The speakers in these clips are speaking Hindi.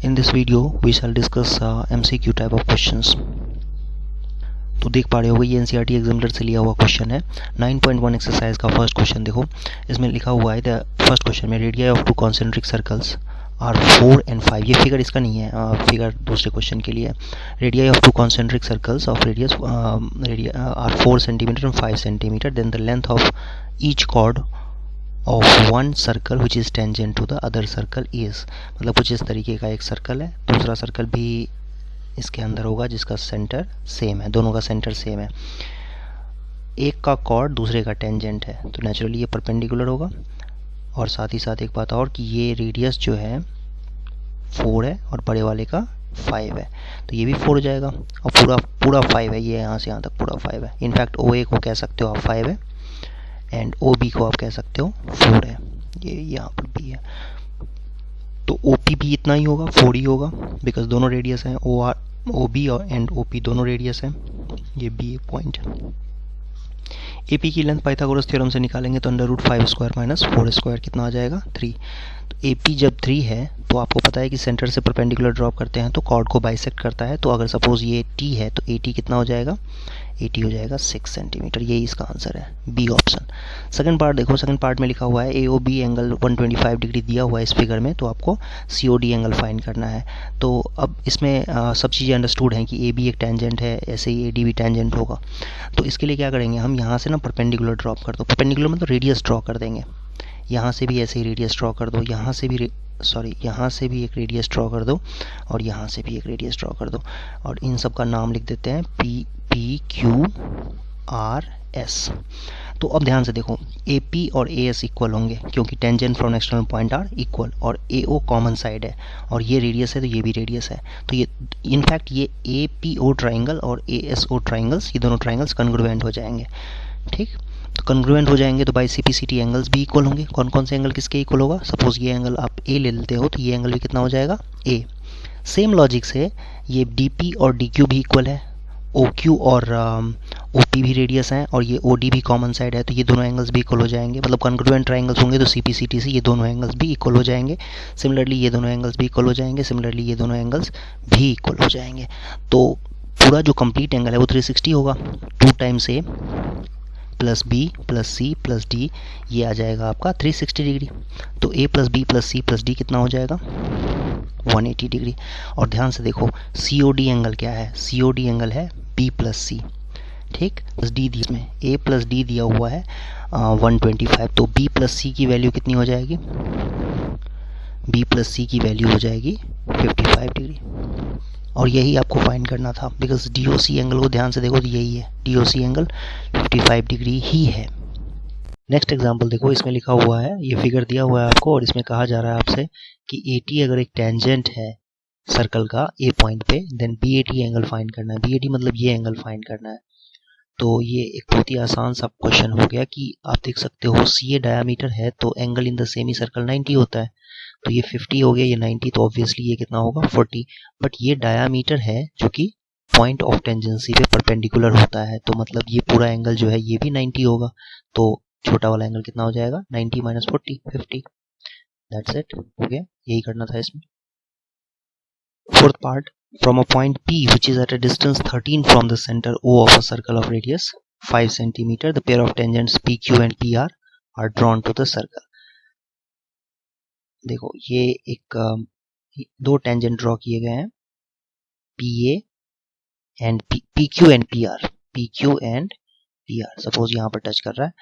In this video we shall discuss MCQ type of questions. तो देख पा रहे होगे ये NCERT एग्जामिनर से लिया हुआ क्वेश्चन है। 9.1 एक्सरसाइज का फर्स्ट क्वेश्चन देखो, इसमें लिखा हुआ है द फर्स्ट क्वेश्चन में radii of two concentric circles are 4 and 5। ये फिगर इसका नहीं है, फिगर दूसरे क्वेश्चन के लिए है। Radii of two concentric circles of radius are 4 centimetre and 5 centimetre, then the length of each chord of one circle which is tangent to the other circle is. मतलब कुछ इस तरीके का एक सर्कल है, दूसरा सर्कल भी इसके अंदर होगा जिसका सेंटर सेम है, दोनों का सेंटर सेम है। एक का कॉर्ड दूसरे का टेंजेंट है तो नेचुरली ये परपेंडिकुलर होगा। और साथ ही साथ एक बात और कि ये रेडियस जो है 4 है और बड़े वाले का 5 है, तो ये भी 4 हो जाएगा और पूरा 5 है। ये यहाँ से यहाँ तक पूरा 5 है। इनफैक्ट OA को कह सकते हो आप 5 है एंड OB को आप कह सकते हो 4 है। ये यहाँ पर भी है तो OP भी इतना ही होगा, 4 ही होगा, बिकॉज दोनों रेडियस हैं। OB और एंड OP दोनों रेडियस हैं। ये भी एक पॉइंट है। AP की लेंथ पाइथागोरस थ्योरम से निकालेंगे तो √5² माइनस 4² कितना आ जाएगा 3। तो AP जब 3 है तो आपको पता है कि सेंटर से परपेंडिकुलर ड्रॉप करते हैं तो कॉर्ड को बाइसेक्ट करता है। तो अगर सपोज ये T है तो AT कितना हो जाएगा, AT हो जाएगा 6 सेंटीमीटर। यही इसका आंसर है, बी ऑप्शन। सेकंड पार्ट देखो, सेकंड पार्ट में लिखा हुआ है AOB एंगल 125 डिग्री दिया हुआ है इस फिगर में, तो आपको COD एंगल फाइंड करना है। तो अब इसमें सब चीज़ें अंडरस्टूड हैं कि AB एक टेंजेंट है, ऐसे ही AD भी टेंजेंट होगा। तो इसके लिए क्या करेंगे हम, यहाँ से ना परपेंडिकुलर ड्रॉप कर दो। परपेंडिकुलर मतलब रेडियस ड्रॉ कर देंगे। यहाँ से भी ऐसे ही रेडियस ड्रॉ कर दो, यहाँ से भी यहाँ से भी एक रेडियस ड्रॉ कर दो और यहाँ से भी एक रेडियस ड्रॉ कर दो। और इन सब का नाम लिख देते हैं PQRS। तो अब ध्यान से देखो, AP और AS इक्वल होंगे क्योंकि tangent from external point are equal, और AO कॉमन साइड है और ये रेडियस है तो ये भी रेडियस है। तो ये इनफैक्ट ये APO ट्राइंगल और ASO ट्राइंगल्स, ये दोनों ट्राइंगल्स कन्ग्रुएंट हो जाएंगे। ठीक, तो कन्ग्रुएंट हो जाएंगे तो बाई CPCT एंगल्स भी इक्वल होंगे। कौन कौन से एंगल किसके इक्वल होगा, सपोज ये एंगल आप A ले लेते हो तो ये एंगल भी कितना हो जाएगा A। सेम लॉजिक से ये DP और DQ भी इक्वल है, OQ और OP भी रेडियस हैं और ये OD भी कॉमन साइड है, तो ये दोनों एंगल्स भी इक्वल हो जाएंगे। मतलब कन्ग्रुएंट ट्राइंगल्स होंगे तो CPCT से ये दोनों एंगल्स भी इक्वल हो जाएंगे। सिमिलरली ये दोनों एंगल्स भी इक्वल हो जाएंगे, सिमिलरली ये दोनों एंगल्स भी इक्वल हो जाएंगे। तो पूरा जो कंप्लीट एंगल है वो 360 होगा। 2 times A plus B plus C plus D, ये आ जाएगा आपका 360 डिग्री। तो A plus B plus C plus D कितना हो जाएगा 180 डिग्री। और ध्यान से देखो COD एंगल क्या है, COD एंगल है B प्लस C। ठीक, प्लस D दिया में A प्लस D दिया हुआ है 125, तो B प्लस C की वैल्यू कितनी हो जाएगी, B प्लस C की वैल्यू हो जाएगी 55 डिग्री। और यही आपको फाइंड करना था बिकॉज DOC एंगल को ध्यान से देखो तो यही है, DOC एंगल 55 डिग्री ही है। नेक्स्ट एग्जांपल देखो, इसमें लिखा हुआ है, ये फिगर दिया हुआ है आपको और इसमें कहा जा रहा है आपसे कि AT अगर एक टेंजेंट है सर्कल का A पॉइंट पे, देन BAT एंगल फाइंड करना है। BAT मतलब ये एंगल फाइंड करना है। तो ये एक बहुत ही आसान सा क्वेश्चन हो गया कि आप देख सकते हो CA डायामीटर है तो angle in the semi circle 90 होता है। तो ये 50 हो गया, ये 90, तो ऑब्वियसली ये कितना होगा 40। बट ये डायामीटर है जो कि पॉइंट ऑफ टेंजेंसी पे परपेंडिकुलर होता है, तो मतलब ये पूरा एंगल जो है ये भी 90 होगा। तो छोटा वाला एंगल कितना हो जाएगा 90 माइनस 40 50। दैट्स इट, हो गया, यही करना था इसमें। Fourth part, from a point P which is at a distance 13 from the center O of a circle of radius 5 cm, the pair of tangents PQ and PR are drawn to the circle। देखो ये एक दो टेंजेंट ड्रॉ किए गए हैं, PA and PQ and PR, PQ and PR suppose यहाँ पर टच कर रहा है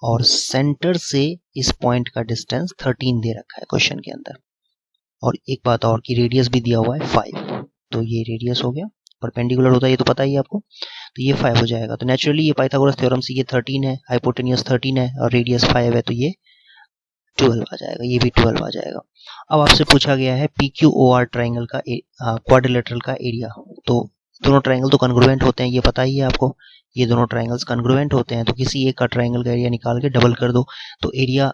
और सेंटर से इस पॉइंट का डिस्टेंस 13 दे रखा है क्वेश्चन के अंदर। और एक बात और कि रेडियस भी दिया हुआ है 5, तो ये रेडियस हो गया, परपेंडिकुलर होता है ये तो पता ही है आपको, तो ये 5 हो जाएगा। तो नेचुरली ये पाइथागोरस थ्योरम से ये 13 है, हाइपोटेन्यूस 13 है और रेडियस 5 है, तो ये 12 आ जाएगा, ये भी 12 आ जाएगा। अब आपसे पूछा गया है PQOR ट्राइंगल का क्वाड्रिलेटरल का एरिया। तो दोनों ट्राइंगल तो कन्ग्रुएंट होते हैं, ये पता ही है आपको, ये दोनों ट्राइंगल्स कन्ग्रुएंट होते हैं। तो किसी एक का ट्राइंगल का एरिया निकाल के डबल कर दो, तो एरिया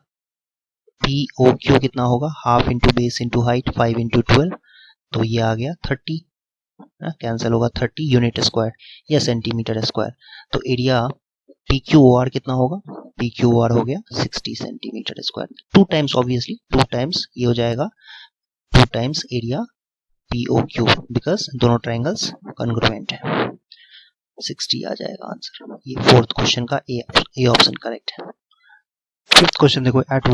POQ कितना होगा, half into base into height 5 into 12, तो ये आ गया 30, कैंसिल होगा 30 यूनिट स्क्वायर या सेंटीमीटर स्क्वायर। तो एरिया PQOR कितना होगा, PQOR हो गया 60 centimetre square. 2 times obviously, 2 times ये हो जाएगा 2 टाइम्स एरिया POQ बिकॉज दोनों ट्राइंगल्स कॉन्ग्रुएंट है। 60 आ जाएगा आंसर। ये फोर्थ क्वेश्चन का ए ऑप्शन करेक्ट है। फिफ्थ क्वेश्चन देखो, eight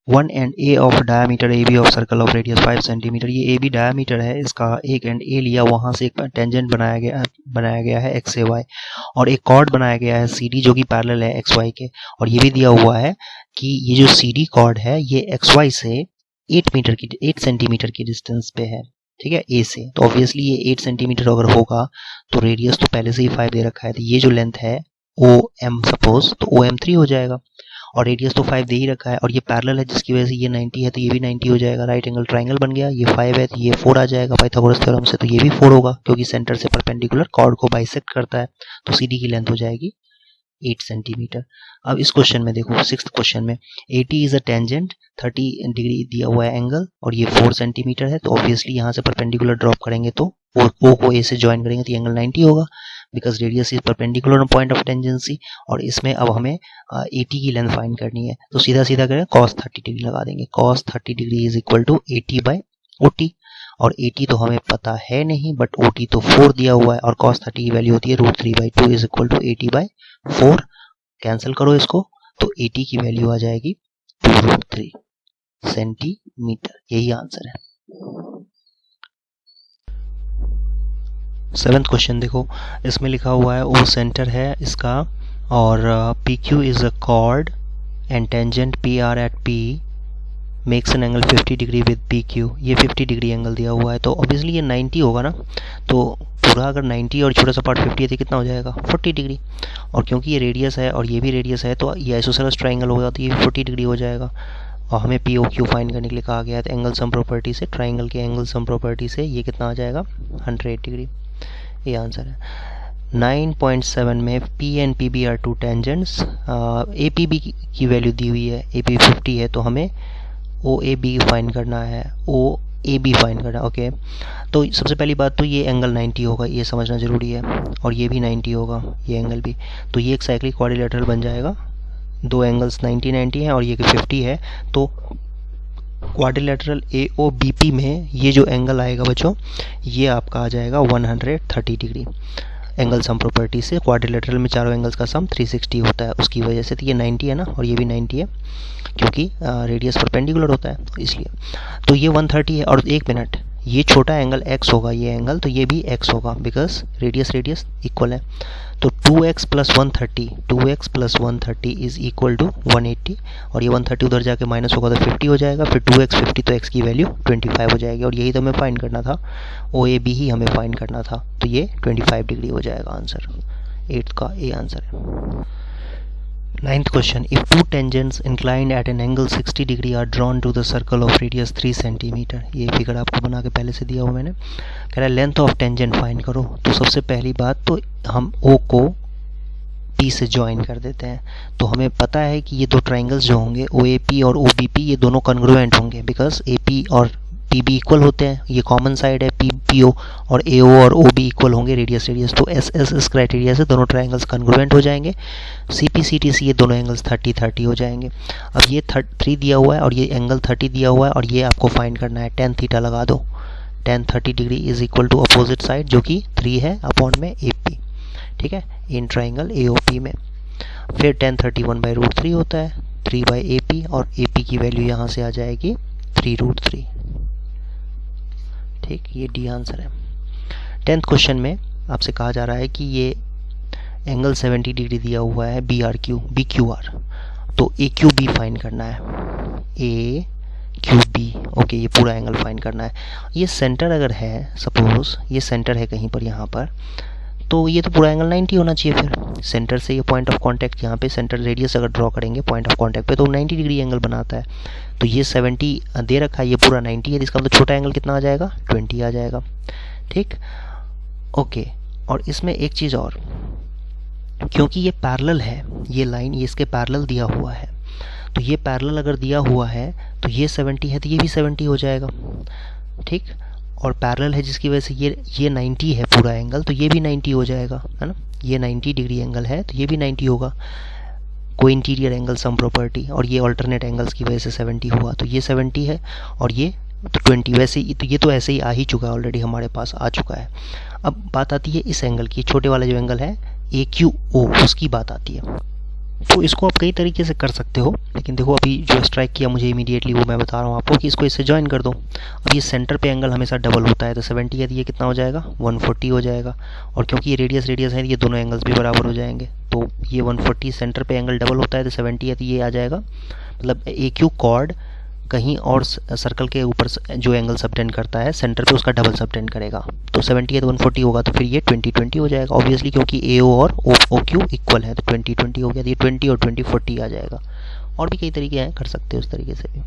one and A of diameter A B of circle of radius 5 centimetre. ये ए बी डायमीटर है, इसका एक एंड ए लिया, वहां से एक टेंजेंट बनाया गया है एक्स ए वाई, और एक कॉर्ड बनाया गया है सी डी जो कि पैरेलल है एक्स वाई के, और ये भी दिया हुआ है कि ये जो सी डी कॉर्ड है ये एक्स वाई से 8 सेंटीमीटर की डिस्टेंस पे है, ठीक है, ए से। तो ऑब्वियसली ये 8 सेंटीमीटर अगर होगा तो रेडियस तो पहले से ही 5 दे रखा है, तो ये जो लेंथ है ओ एम सपोज, तो ओ एम 3 हो जाएगा, और रेडियस तो 5 दे ही रखा है, और ये पैरेलल है जिसकी वजह से ये 90 है तो ये भी 90 हो जाएगा। राइट एंगल ट्राइंगल बन गया, ये 5 है तो ये 4 आ जाएगा पाइथागोरस थ्योरम से, तो ये भी 4 होगा क्योंकि सेंटर से परपेंडिकुलर कॉर्ड को बाइसेक्ट करता है। तो सी डी की लेंथ हो जाएगी 8 सेंटीमीटर। अब इस क्वेश्चन में देखो, सिक्स्थ क्वेश्चन में 80 इज अ टेंजेंट, 30 डिग्री दिया हुआ है एंगल, और ये 4 सेंटीमीटर है, तो ऑब्वियसली यहाँ से परपेंडिकुलर ड्रॉप करेंगे तो ओ को ए से ज्वाइन करेंगे तो एंगल 90 होगा because radius is perpendicular point of tangency. और इसमें अब हमें 80 की लेंथ फाइंड करनी है, तो सीधा सीधा करें cos 30 डिग्री लगा देंगे। cos 30 degree is equal to 80/OT, और 80 तो हमें पता है नहीं बट OT तो 4 दिया हुआ है, और cos 30 की वैल्यू होती है √3/2 इज इक्वल टू 80/4। कैंसिल करो इसको तो 80 की वैल्यू आ जाएगी 2√3 सेंटीमीटर। यही आंसर है। सेवेंथ क्वेश्चन देखो, इसमें लिखा हुआ है ओ सेंटर है इसका, और PQ इज a chord and tangent PR at P makes an angle 50 degree with PQ। ये 50 डिग्री एंगल दिया हुआ है, तो ऑब्वियसली ये 90 होगा ना, तो पूरा अगर 90 और छोटा सा पार्ट 50 है तो कितना हो जाएगा 40 डिग्री, और क्योंकि ये रेडियस है और ये भी रेडियस है तो ये आइसोसेलेस ट्राइंगल होगा तो ये 40 डिग्री हो जाएगा, और हमें POQ फाइंड करने के लिए कहा गया है। तो एंगल सम प्रॉपर्टी से, ट्राइंगल के एंगल सम प्रॉपर्टी से ये कितना आ जाएगा 100 डिग्री। ये आंसर है। 9.7 में P and PB are two tangents, APB की वैल्यू दी हुई है, AP 50 है तो हमें OAB फाइंड करना है, OAB फाइंड करना है। ओके, तो सबसे पहली बात तो ये एंगल 90 होगा, ये समझना ज़रूरी है, और ये भी 90 होगा, ये एंगल भी, तो ये एक साइक्लिक क्वाड्रिलेटरल बन जाएगा। दो एंगल्स 90 हैं और ये 50 है, तो क्वाड्रिलेटरल AOBP में ये जो एंगल आएगा बच्चों, ये आपका आ जाएगा 130 डिग्री। एंगल सम प्रॉपर्टी से क्वाड्रिलेटरल में चारों एंगल्स का सम 360 होता है, उसकी वजह से तो ये 90 है ना, और ये भी 90 है क्योंकि रेडियस परपेंडिकुलर होता है तो इसलिए। तो ये 130 है, और एक मिनट, ये छोटा एंगल x होगा, ये एंगल, तो ये भी x होगा बिकॉज रेडियस इक्वल है। तो 2x plus 130 is equal to 180, और ये 130 उधर जाके माइनस होगा तो 50 हो जाएगा, फिर 2x 50 तो x की वैल्यू 25 हो जाएगी, और यही तो हमें फाइंड करना था, OAB ही हमें फाइंड करना था, तो ये 25 डिग्री हो जाएगा आंसर। 8th का ए आंसर है। 9th question, if two tangents inclined at an angle 60 degree are drawn to the circle of radius 3 centimetre. ये फिगर आपको बना के पहले से दिया हुआ मैंने। कह रहा है लेंथ ऑफ टेंजेंट फाइंड करो। तो सबसे पहली बात तो हम O को P से ज्वाइन कर देते हैं, तो हमें पता है कि ये दो ट्राइंगल्स जो होंगे OAP और OBP ये दोनों कॉन्ग्रुएंट होंगे बिकॉज AP और PB इक्वल होते हैं, ये कॉमन साइड है PO, और AO और OB इक्वल होंगे रेडियस। तो SS इस क्राइटेरिया से दोनों ट्राइंगल्स कॉन्ग्रुएंट हो जाएंगे। CPCTC ये दोनों एंगल्स 30-30 हो जाएंगे। अब ये 3 दिया हुआ है और ये एंगल 30 दिया हुआ है, और ये आपको फाइंड करना है। tan थीटा लगा दो, tan 30 degree is equal to opposite side जो कि 3 है अपॉन में AP, ठीक है, इन ट्राइंगल AOP में। फिर tan 31/√3 होता है 3/AP, और AP की वैल्यू यहाँ से आ जाएगी 3√3, ठीक, ये डी आंसर है। 10th क्वेश्चन में आपसे कहा जा रहा है कि ये एंगल 70 डिग्री दिया हुआ है BQR, तो AQB फाइंड करना है, AQB। ओके, ये पूरा एंगल फाइंड करना है। ये सेंटर अगर है, सपोज ये सेंटर है कहीं पर यहाँ पर, तो ये तो पूरा एंगल 90 होना चाहिए। फिर सेंटर से ये पॉइंट ऑफ कांटेक्ट, यहाँ पे सेंटर रेडियस अगर ड्रॉ करेंगे पॉइंट ऑफ कांटेक्ट पे, तो 90 डिग्री एंगल बनाता है। तो ये 70 दे रखा है, ये पूरा 90 है, इसका मतलब छोटा एंगल कितना आ जाएगा 20 आ जाएगा, ठीक। ओके, और इसमें एक चीज़ और, क्योंकि ये पैरेलल है, ये लाइन ये इसके पैरेलल दिया हुआ है, तो ये पैरेलल अगर दिया हुआ है तो ये 70 है तो ये भी 70 हो जाएगा, ठीक। और पैरेलल है जिसकी वजह से ये 90 है पूरा एंगल, तो ये भी 90 हो जाएगा, है ना। ये 90 डिग्री एंगल है तो ये भी 90 होगा, कोई इंटीरियर एंगल सम प्रॉपर्टी, और ये अल्टरनेट एंगल्स की वजह से 70 हुआ, तो ये 70 है और ये तो 20 वैसे ही, तो ये तो ऐसे ही आ ही चुका है, ऑलरेडी हमारे पास आ चुका है। अब बात आती है इस एंगल की, छोटे वाला जो एंगल है AQO, उसकी बात आती है। तो इसको आप कई तरीके से कर सकते हो, लेकिन देखो अभी जो स्ट्राइक किया मुझे इमीडिएटली वो मैं बता रहा हूँ आपको कि इसको इससे ज्वाइन कर दो। अब ये सेंटर पे एंगल हमेशा डबल होता है, तो 70 है तो ये कितना हो जाएगा 140 हो जाएगा। और क्योंकि ये रेडियस रेडियस है, ये दोनों एंगल्स भी बराबर हो जाएंगे, तो ये 140 सेंटर पे एंगल डबल होता है तो 70 है तो ये आ जाएगा, मतलब AQ कॉर्ड कहीं और सर्कल के ऊपर जो एंगल सबटेंड करता है सेंटर पे उसका डबल सबटेंड करेगा, तो 70 है तो 140 होगा, तो फिर ये 20-20 हो जाएगा ऑब्वियसली, क्योंकि AO और OQ इक्वल है, तो 20-20 हो गया, तो ये 20 और 20 40 आ जाएगा। और भी कई तरीके हैं, कर सकते हो उस तरीके से भी।